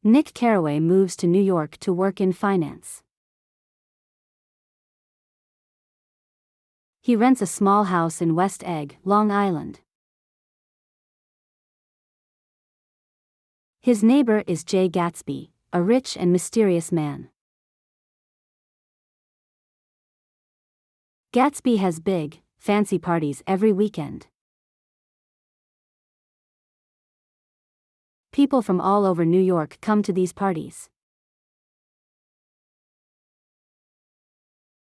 Nick Carraway moves to New York to work in finance. He rents a small house in West Egg, Long Island. His neighbor is Jay Gatsby, a rich and mysterious man. Gatsby has big, fancy parties every weekend. People from all over New York come to these parties.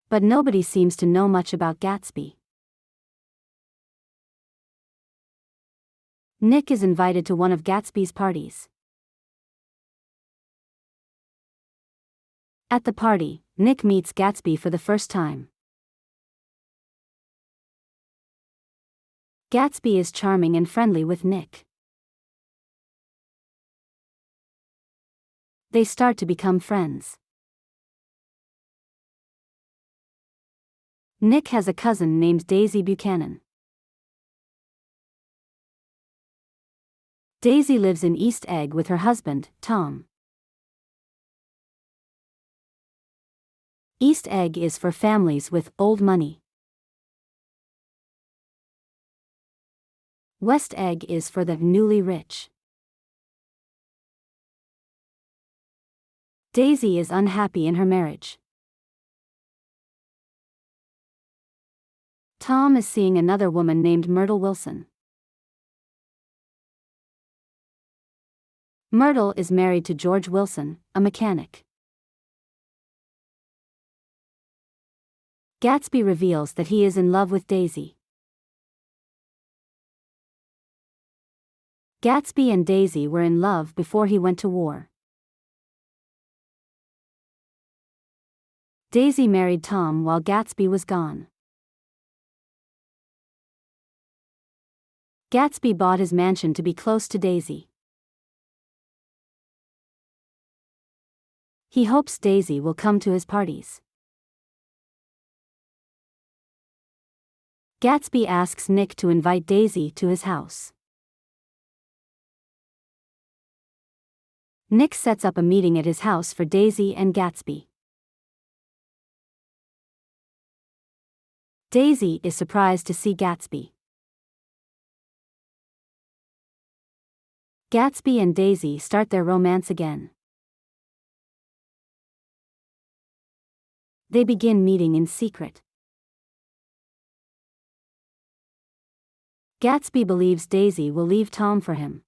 But nobody seems to know much about Gatsby. Nick is invited to one of Gatsby's parties. At the party, Nick meets Gatsby for the first time. Gatsby is charming and friendly with Nick. They start to become friends. Nick has a cousin named Daisy Buchanan. Daisy lives in East Egg with her husband, Tom. East Egg is for families with old money. West Egg is for the newly rich. Daisy is unhappy in her marriage. Tom is seeing another woman named Myrtle Wilson. Myrtle is married to George Wilson, a mechanic. Gatsby reveals that he is in love with Daisy. Gatsby and Daisy were in love before he went to war. Daisy married Tom while Gatsby was gone. Gatsby bought his mansion to be close to Daisy. He hopes Daisy will come to his parties. Gatsby asks Nick to invite Daisy to his house. Nick sets up a meeting at his house for Daisy and Gatsby. Daisy is surprised to see Gatsby. Gatsby and Daisy start their romance again. They begin meeting in secret. Gatsby believes Daisy will leave Tom for him.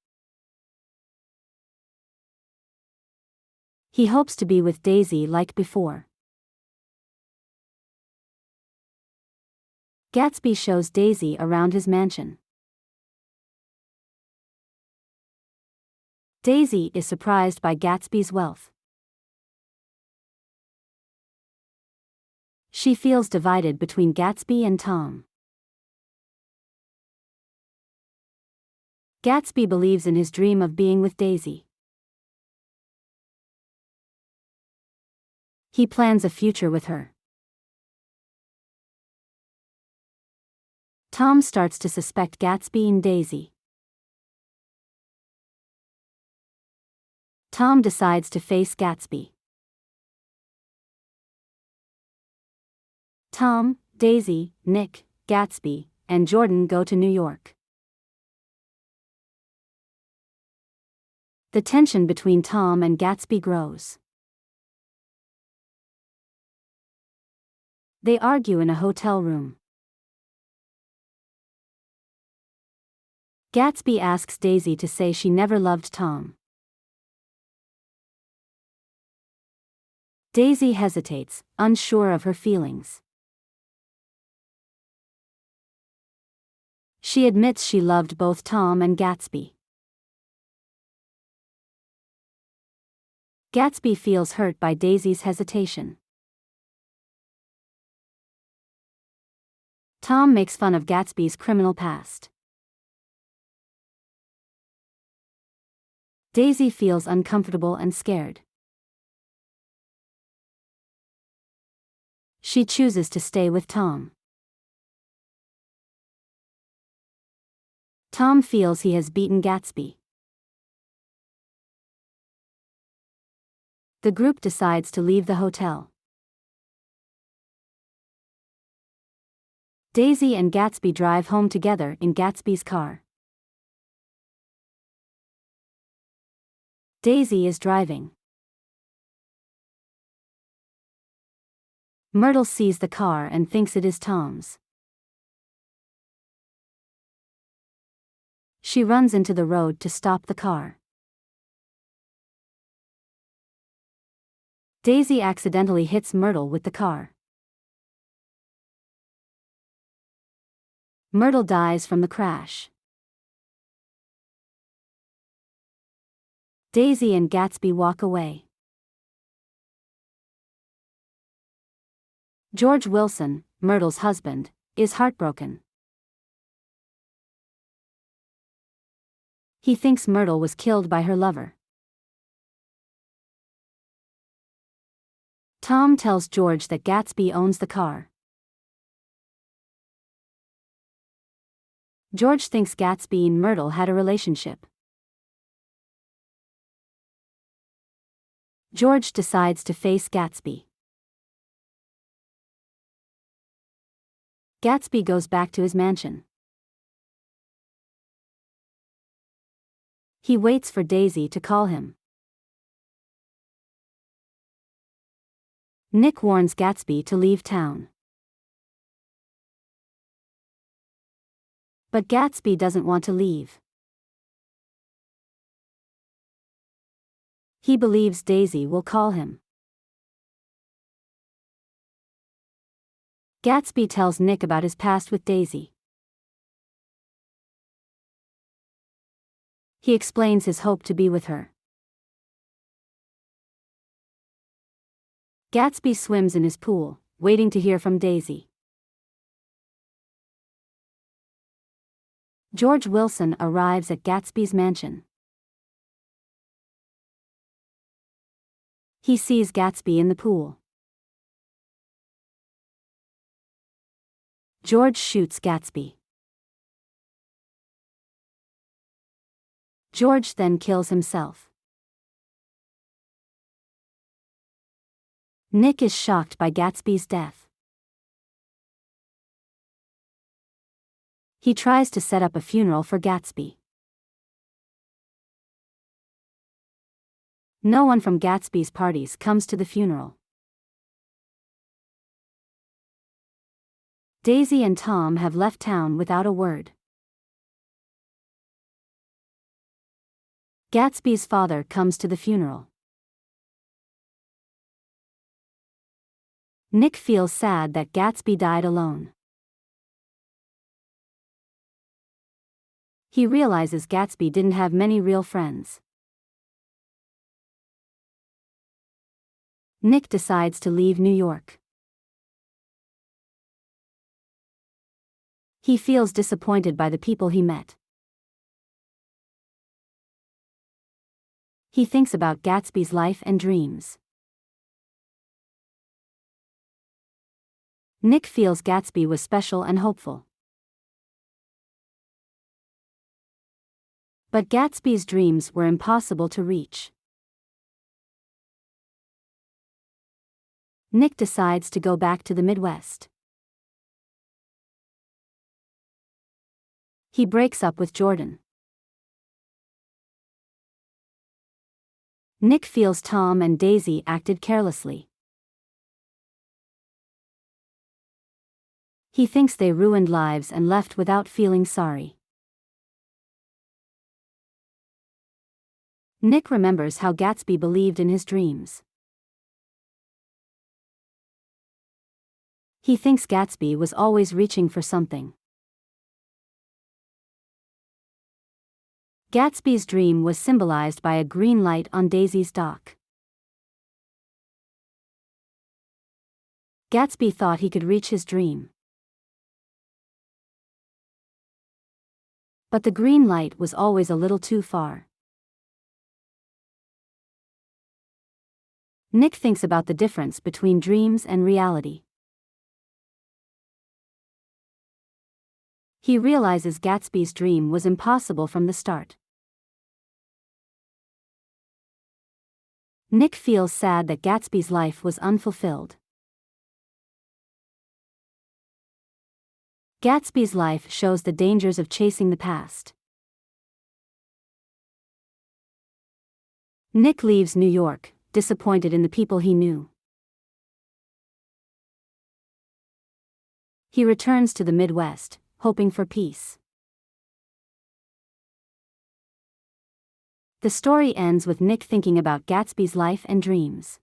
He hopes to be with Daisy like before. Gatsby shows Daisy around his mansion. Daisy is surprised by Gatsby's wealth. She feels divided between Gatsby and Tom. Gatsby believes in his dream of being with Daisy. He plans a future with her. Tom starts to suspect Gatsby and Daisy. Tom decides to face Gatsby. Tom, Daisy, Nick, Gatsby, and Jordan go to New York. The tension between Tom and Gatsby grows. They argue in a hotel room. Gatsby asks Daisy to say she never loved Tom. Daisy hesitates, unsure of her feelings. She admits she loved both Tom and Gatsby. Gatsby feels hurt by Daisy's hesitation. Tom makes fun of Gatsby's criminal past. Daisy feels uncomfortable and scared. She chooses to stay with Tom. Tom feels he has beaten Gatsby. The group decides to leave the hotel. Daisy and Gatsby drive home together in Gatsby's car. Daisy is driving. Myrtle sees the car and thinks it is Tom's. She runs into the road to stop the car. Daisy accidentally hits Myrtle with the car. Myrtle dies from the crash. Daisy and Gatsby walk away. George Wilson, Myrtle's husband, is heartbroken. He thinks Myrtle was killed by her lover. Tom tells George that Gatsby owns the car. George thinks Gatsby and Myrtle had a relationship. George decides to face Gatsby. Gatsby goes back to his mansion. He waits for Daisy to call him. Nick warns Gatsby to leave town. But Gatsby doesn't want to leave. He believes Daisy will call him. Gatsby tells Nick about his past with Daisy. He explains his hope to be with her. Gatsby swims in his pool, waiting to hear from Daisy. George Wilson arrives at Gatsby's mansion. He sees Gatsby in the pool. George shoots Gatsby. George then kills himself. Nick is shocked by Gatsby's death. He tries to set up a funeral for Gatsby. No one from Gatsby's parties comes to the funeral. Daisy and Tom have left town without a word. Gatsby's father comes to the funeral. Nick feels sad that Gatsby died alone. He realizes Gatsby didn't have many real friends. Nick decides to leave New York. He feels disappointed by the people he met. He thinks about Gatsby's life and dreams. Nick feels Gatsby was special and hopeful. But Gatsby's dreams were impossible to reach. Nick decides to go back to the Midwest. He breaks up with Jordan. Nick feels Tom and Daisy acted carelessly. He thinks they ruined lives and left without feeling sorry. Nick remembers how Gatsby believed in his dreams. He thinks Gatsby was always reaching for something. Gatsby's dream was symbolized by a green light on Daisy's dock. Gatsby thought he could reach his dream. But the green light was always a little too far. Nick thinks about the difference between dreams and reality. He realizes Gatsby's dream was impossible from the start. Nick feels sad that Gatsby's life was unfulfilled. Gatsby's life shows the dangers of chasing the past. Nick leaves New York, disappointed in the people he knew. He returns to the Midwest, hoping for peace. The story ends with Nick thinking about Gatsby's life and dreams.